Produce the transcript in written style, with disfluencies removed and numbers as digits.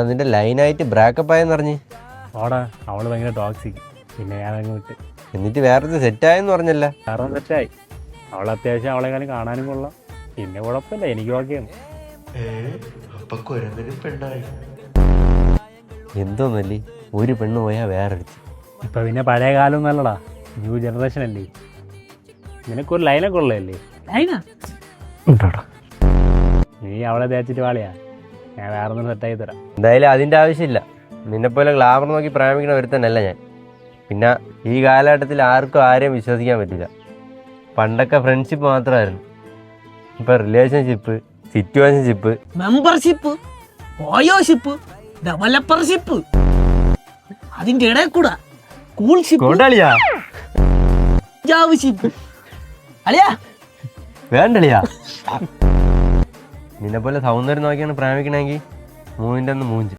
അതിന്റെ ലൈനായിട്ട് ബ്രേക്കപ്പ് ആയെന്ന് പറഞ്ഞ്. ഓടാ അവള് ഭയങ്കര ടോക്സിക്. പിന്നെ ഞാനങ്ങ് വിട്ട്. എന്നിട്ട് വേറെ സെറ്റായെന്ന് പറഞ്ഞല്ല. കാരണം സെറ്റായി. അവൾ അത്യാവശ്യം അവളെക്കാളും കാണാനും കൊള്ളാം. പിന്നെ കുഴപ്പമില്ല, എനിക്ക് ഓക്കെയാണ്. എന്തോന്നല്ലേ ഒരു പെണ്ണ് പോയാൽ വേറെടുത്ത്. ഇപ്പൊ പിന്നെ പഴയ കാലം നല്ലടാ, ന്യൂ ജനറേഷൻ അല്ലേ. നിനക്കൊരു ലൈനൊക്കെ ഉള്ളതല്ലേ. ലൈനാ നീ അവളെ തേച്ചിട്ട് വാളിയാ, ഞാൻ വേറെ ഒന്നും സെറ്റായി തരാം. എന്തായാലും അതിൻ്റെ ആവശ്യമില്ല. നിന്നെപ്പോലെ ഗ്ലാമർ നോക്കി പ്രേമിക്കണ ഒരുത്തനല്ല ഞാൻ. പിന്നെ ഈ കാലഘട്ടത്തിൽ ആർക്കും ആരെയും വിശ്വസിക്കാൻ പറ്റില്ല. പണ്ടൊക്കെ ഫ്രണ്ട്ഷിപ്പ് മാത്രമായിരുന്നു, ഇപ്പം റിലേഷൻഷിപ്പ്, സിറ്റുവേഷൻഷിപ്പ്, മെമ്പർഷിപ്പ്, ഓയോഷിപ്പ്, ഡെവലപ്പർഷിപ്പ്, അതിന്റെ ഇടയിൽ കൂടെ കൂൾഷിപ്പ്, കൊണ്ടളിയാ ജാവ്ഷിപ്പ്. അളിയാ വേണ്ടളിയാ. നിന്നെപ്പോലെ സൗന്ദര്യം നോക്കിയാണ് പ്രേമിക്കണമെങ്കിൽ 3-1 മൂഞ്ച്.